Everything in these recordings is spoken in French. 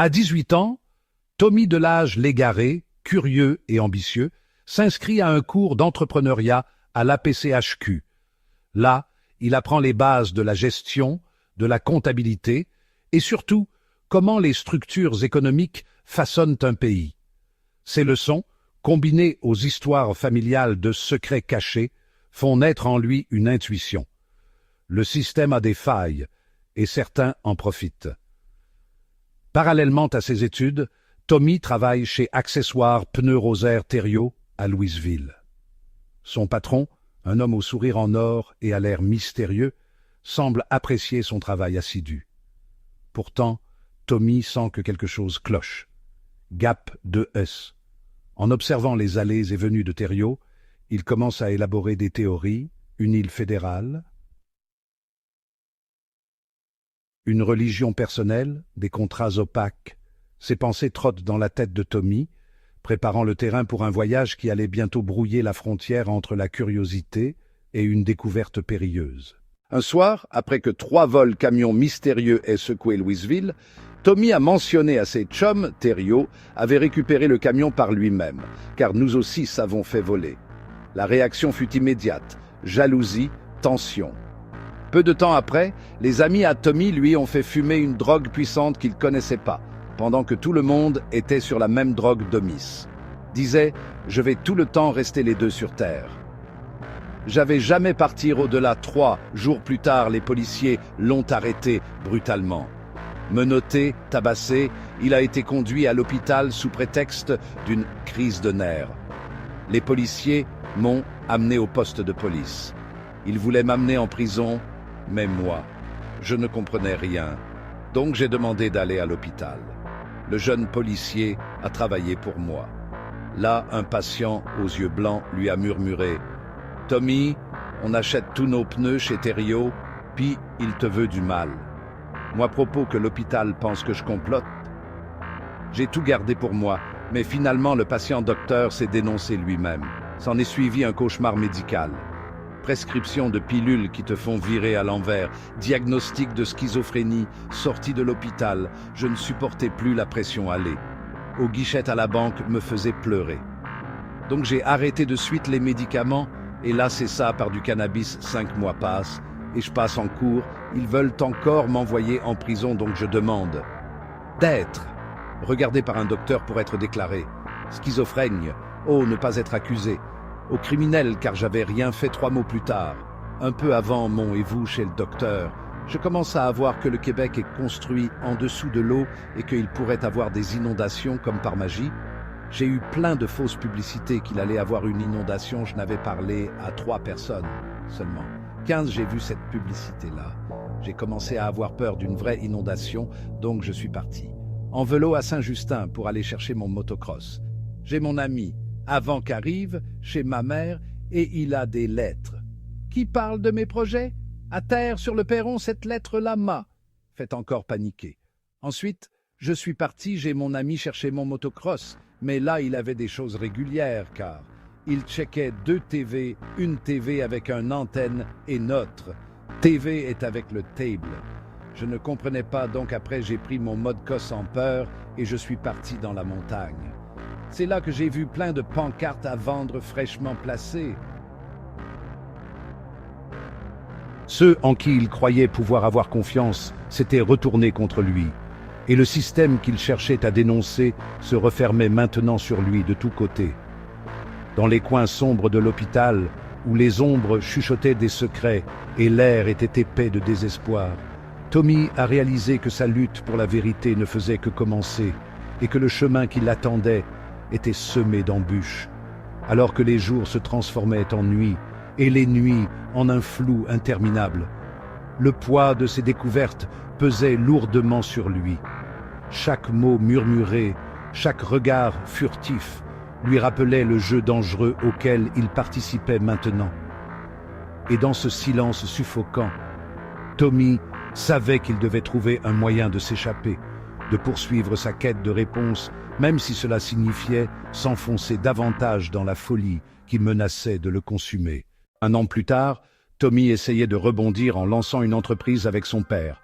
À 18 ans, Tommy Delage Légaré, curieux et ambitieux, s'inscrit à un cours d'entrepreneuriat à l'APCHQ. Là, il apprend les bases de la gestion, de la comptabilité et surtout comment les structures économiques façonnent un pays. Ces leçons, combinées aux histoires familiales de secrets cachés, font naître en lui une intuition. Le système a des failles, et certains en profitent. Parallèlement à ses études, Tommy travaille chez Accessoires Pneus Rosaire Thériault à Louisville. Son patron, un homme au sourire en or et à l'air mystérieux, semble apprécier son travail assidu. Pourtant, Tommy sent que quelque chose cloche. Gap 2S. En observant les allées et venues de Thériault, il commence à élaborer des théories, une île fédérale, une religion personnelle, des contrats opaques. Ses pensées trottent dans la tête de Tommy, préparant le terrain pour un voyage qui allait bientôt brouiller la frontière entre la curiosité et une découverte périlleuse. Un soir, après que 3 vols camions mystérieux aient secoué Louisville, Tommy a mentionné à ses chums, Thériault avait récupéré le camion par lui-même, car nous aussi s'avons fait voler. La réaction fut immédiate, jalousie, tension. Peu de temps après, les amis à Tommy lui ont fait fumer une drogue puissante qu'il connaissait pas, pendant que tout le monde était sur la même drogue d'Omis. Disait « Je vais tout le temps rester les deux sur terre ». J'avais jamais partir au-delà. 3 jours plus tard, les policiers l'ont arrêté brutalement. Menotté, tabassé, il a été conduit à l'hôpital sous prétexte d'une crise de nerfs. Les policiers m'ont amené au poste de police. Ils voulaient m'amener en prison, mais moi, je ne comprenais rien. Donc j'ai demandé d'aller à l'hôpital. Le jeune policier a travaillé pour moi. Là, un patient aux yeux blancs lui a murmuré « Tommy, on achète tous nos pneus chez Thériault, puis il te veut du mal. » Moi, à propos que l'hôpital pense que je complote. J'ai tout gardé pour moi, mais finalement le patient docteur s'est dénoncé lui-même. S'en est suivi un cauchemar médical. Prescription de pilules qui te font virer à l'envers, diagnostic de schizophrénie, sortie de l'hôpital, je ne supportais plus la pression aller. Aux guichettes à la banque me faisait pleurer. Donc j'ai arrêté de suite les médicaments, et là c'est ça, par du cannabis, 5 mois passent, et je passe en cours, ils veulent encore m'envoyer en prison, donc je demande d'être regardé par un docteur pour être déclaré. Schizophrène, oh, ne pas être accusé. Au criminel, car j'avais rien fait 3 mots plus tard. Un peu avant mon et vous chez le docteur, je commence à voir que le Québec est construit en dessous de l'eau et qu'il pourrait avoir des inondations comme par magie. J'ai eu plein de fausses publicités qu'il allait avoir une inondation, je n'avais parlé à 3 personnes seulement. 15, j'ai vu cette publicité-là. J'ai commencé à avoir peur d'une vraie inondation, donc je suis parti. En vélo à Saint-Justin pour aller chercher mon motocross. J'ai mon ami, avant qu'arrive, chez ma mère, et il a des lettres. Qui parle de mes projets? À terre, sur le perron, cette lettre-là m'a fait encore paniquer. Ensuite, je suis parti, j'ai mon ami chercher mon motocross, mais là, il avait des choses régulières, car il checkait 2 TV, une TV avec une antenne et notre TV est avec le table. Je ne comprenais pas, donc après j'ai pris mon mode cosse en peur et je suis parti dans la montagne. C'est là que j'ai vu plein de pancartes à vendre fraîchement placées. Ceux en qui il croyait pouvoir avoir confiance s'étaient retournés contre lui, et le système qu'il cherchait à dénoncer se refermait maintenant sur lui de tous côtés. Dans les coins sombres de l'hôpital, où les ombres chuchotaient des secrets et l'air était épais de désespoir, Tommy a réalisé que sa lutte pour la vérité ne faisait que commencer et que le chemin qui l'attendait était semé d'embûches, alors que les jours se transformaient en nuits et les nuits en un flou interminable. Le poids de ses découvertes pesait lourdement sur lui. Chaque mot murmuré, chaque regard furtif lui rappelait le jeu dangereux auquel il participait maintenant. Et dans ce silence suffocant, Tommy savait qu'il devait trouver un moyen de s'échapper, de poursuivre sa quête de réponse, même si cela signifiait s'enfoncer davantage dans la folie qui menaçait de le consumer. 1 an plus tard, Tommy essayait de rebondir en lançant une entreprise avec son père.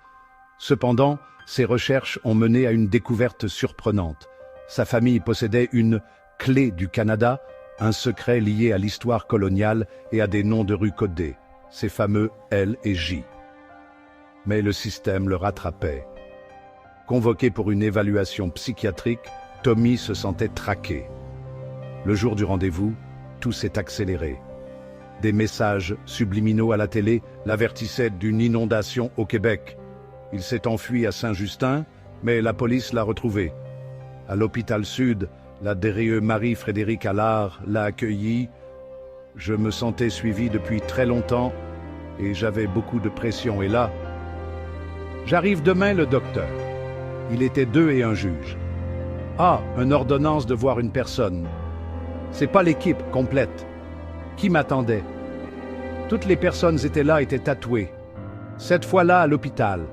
Cependant, Ses recherches ont mené à une découverte surprenante. Sa famille possédait une « clé du Canada », un secret lié à l'histoire coloniale et à des noms de rues codés, ces fameux L et J. Mais le système le rattrapait. Convoqué pour une évaluation psychiatrique, Tommy se sentait traqué. Le jour du rendez-vous, tout s'est accéléré. Des messages subliminaux à la télé l'avertissaient d'une inondation au Québec. Il s'est enfui à Saint-Justin, mais la police l'a retrouvé. À l'hôpital Sud, la DRE Marie-Frédérique Allard l'a accueilli. Je me sentais suivi depuis très longtemps et j'avais beaucoup de pression. Et là, j'arrive demain le docteur. Il était 2 et un juge. Ah, une ordonnance de voir une personne. C'est pas l'équipe complète. Qui m'attendait? Toutes les personnes étaient tatouées. Cette fois-là à l'hôpital.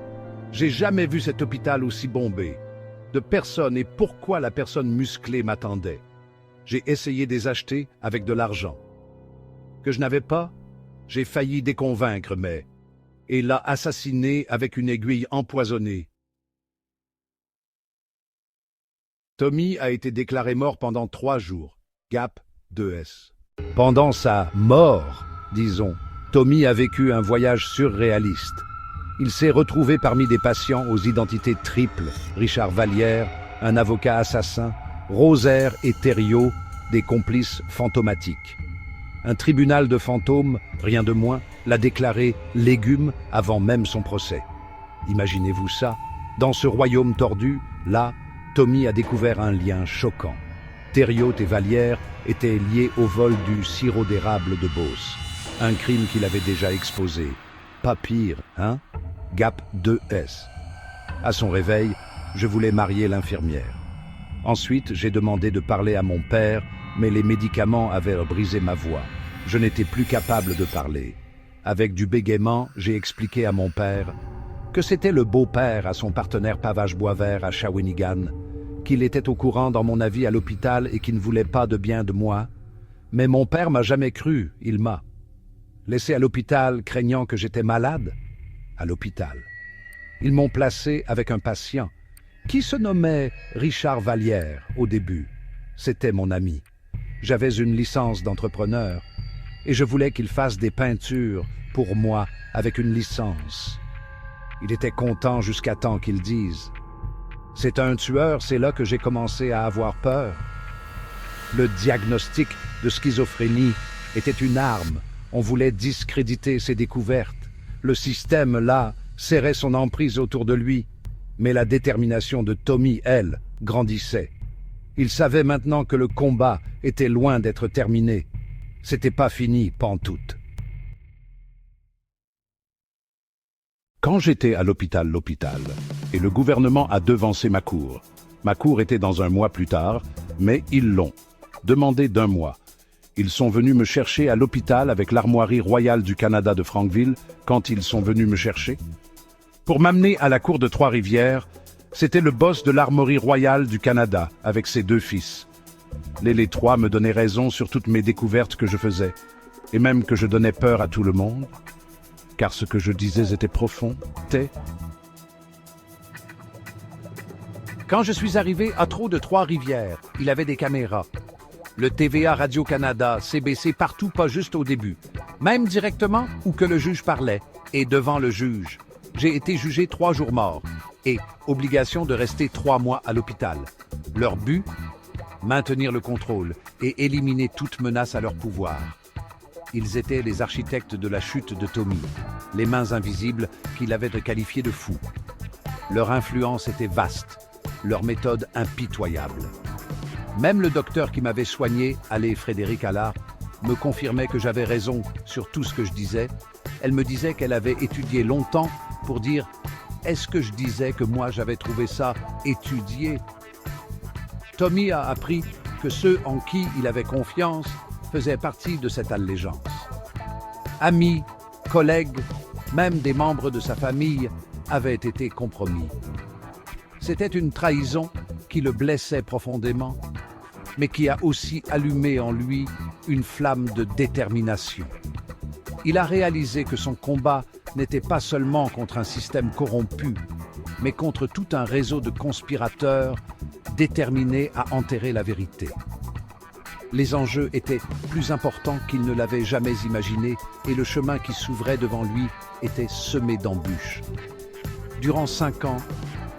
J'ai jamais vu cet hôpital aussi bombé. De personnes et pourquoi la personne musclée m'attendait. J'ai essayé de les acheter avec de l'argent. Que je n'avais pas, j'ai failli déconvaincre, mais... Et l'a assassiné avec une aiguille empoisonnée. Tommy a été déclaré mort pendant 3 jours. Gap 2S. Pendant sa mort, disons, Tommy a vécu un voyage surréaliste. Il s'est retrouvé parmi des patients aux identités triples, Richard Vallière, un avocat assassin, Rosaire et Thériault, des complices fantomatiques. Un tribunal de fantômes, rien de moins, l'a déclaré légume avant même son procès. Imaginez-vous ça, dans ce royaume tordu, là, Tommy a découvert un lien choquant. Thériault et Vallière étaient liés au vol du sirop d'érable de Beauce, un crime qu'il avait déjà exposé. Pas pire, hein? Gap 2S. À son réveil, je voulais marier l'infirmière. Ensuite, j'ai demandé de parler à mon père, mais les médicaments avaient brisé ma voix. Je n'étais plus capable de parler. Avec du bégaiement, j'ai expliqué à mon père que c'était le beau-père à son partenaire Pavage Boisvert à Shawinigan, qu'il était au courant dans mon avis à l'hôpital et qu'il ne voulait pas de bien de moi. Mais mon père m'a jamais cru, il m'a laissé à l'hôpital craignant que j'étais malade. À l'hôpital. Ils m'ont placé avec un patient qui se nommait Richard Vallière au début. C'était mon ami. J'avais une licence d'entrepreneur et je voulais qu'il fasse des peintures pour moi avec une licence. Il était content jusqu'à temps qu'il dise « C'est un tueur, c'est là que j'ai commencé à avoir peur. » Le diagnostic de schizophrénie était une arme. On voulait discréditer ses découvertes. Le système, là, serrait son emprise autour de lui. Mais la détermination de Tommy, elle, grandissait. Il savait maintenant que le combat était loin d'être terminé. C'était pas fini, pantoute. Quand j'étais à l'hôpital, et le gouvernement a devancé ma cour. Ma cour était dans un mois plus tard, mais ils l'ont demandé d'1 mois. Ils sont venus me chercher à l'hôpital avec l'Armoirie royale du Canada de Frankville quand ils sont venus me chercher. Pour m'amener à la cour de Trois-Rivières, c'était le boss de l'Armoirie royale du Canada avec ses 2 fils. Les 3 me donnaient raison sur toutes mes découvertes que je faisais, et même que je donnais peur à tout le monde, car ce que je disais était profond, Quand je suis arrivé à Trop de Trois-Rivières, il avait des caméras. Le TVA Radio-Canada, CBC, partout, pas juste au début. Même directement où que le juge parlait, et devant le juge. J'ai été jugé 3 jours morts, et obligation de rester 3 mois à l'hôpital. Leur but? Maintenir le contrôle et éliminer toute menace à leur pouvoir. Ils étaient les architectes de la chute de Tommy, les mains invisibles qu'il avait qualifiées de fous. Leur influence était vaste, leur méthode impitoyable. Même le docteur qui m'avait soigné, Frédérique Allard, me confirmait que j'avais raison sur tout ce que je disais. Elle me disait qu'elle avait étudié longtemps pour dire « Est-ce que je disais que moi j'avais trouvé ça étudié ?» Tommy a appris que ceux en qui il avait confiance faisaient partie de cette allégeance. Amis, collègues, même des membres de sa famille avaient été compromis. C'était une trahison qui le blessait profondément, mais qui a aussi allumé en lui une flamme de détermination. Il a réalisé que son combat n'était pas seulement contre un système corrompu, mais contre tout un réseau de conspirateurs déterminés à enterrer la vérité. Les enjeux étaient plus importants qu'il ne l'avait jamais imaginé et le chemin qui s'ouvrait devant lui était semé d'embûches. Durant 5 ans,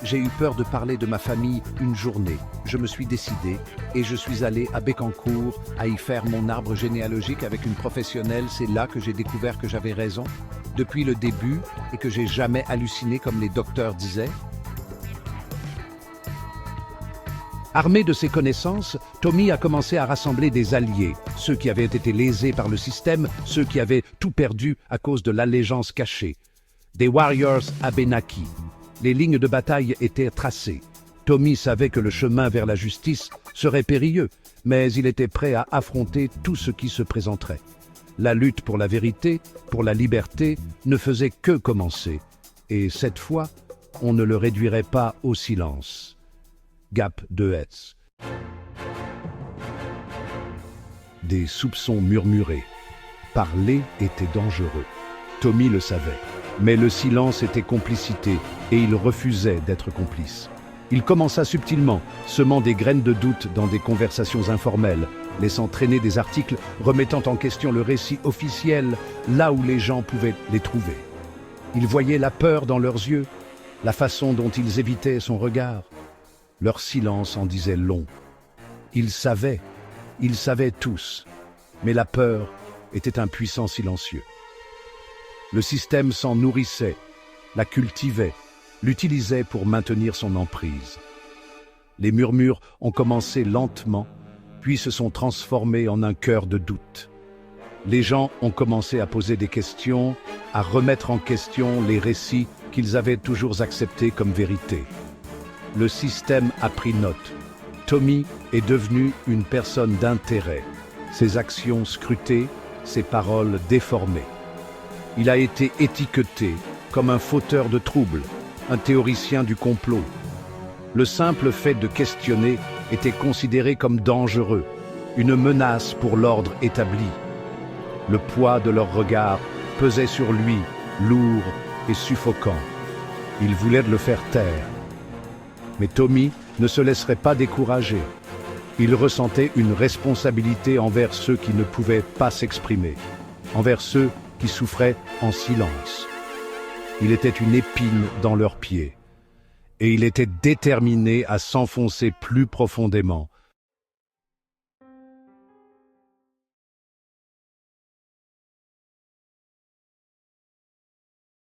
j'ai eu peur de parler de ma famille une journée. Je me suis décidé et je suis allé à Bécancour à y faire mon arbre généalogique avec une professionnelle. C'est là que j'ai découvert que j'avais raison depuis le début et que j'ai jamais halluciné comme les docteurs disaient. Armé de ses connaissances, Tommy a commencé à rassembler des alliés, ceux qui avaient été lésés par le système, ceux qui avaient tout perdu à cause de l'allégeance cachée. Des warriors Abenaki. Les lignes de bataille étaient tracées. Tommy savait que le chemin vers la justice serait périlleux, mais il était prêt à affronter tout ce qui se présenterait. La lutte pour la vérité, pour la liberté, ne faisait que commencer. Et cette fois, on ne le réduirait pas au silence. Gap de Hetz. Des soupçons murmurés. Parler était dangereux. Tommy le savait. Mais le silence était complicité et il refusait d'être complice. Il commença subtilement, semant des graines de doute dans des conversations informelles, laissant traîner des articles remettant en question le récit officiel là où les gens pouvaient les trouver. Il voyait la peur dans leurs yeux, la façon dont ils évitaient son regard. Leur silence en disait long. Ils savaient tous, mais la peur était un puissant silencieux. Le système s'en nourrissait, la cultivait, l'utilisait pour maintenir son emprise. Les murmures ont commencé lentement, puis se sont transformés en un cœur de doute. Les gens ont commencé à poser des questions, à remettre en question les récits qu'ils avaient toujours acceptés comme vérité. Le système a pris note. Tommy est devenu une personne d'intérêt. Ses actions scrutées, ses paroles déformées. Il a été étiqueté comme un fauteur de troubles, un théoricien du complot. Le simple fait de questionner était considéré comme dangereux, une menace pour l'ordre établi. Le poids de leur regard pesait sur lui, lourd et suffocant. Ils voulaient le faire taire. Mais Tommy ne se laisserait pas décourager. Il ressentait une responsabilité envers ceux qui ne pouvaient pas s'exprimer, envers ceux qui souffraient en silence. Il était une épine dans leurs pieds, et il était déterminé à s'enfoncer plus profondément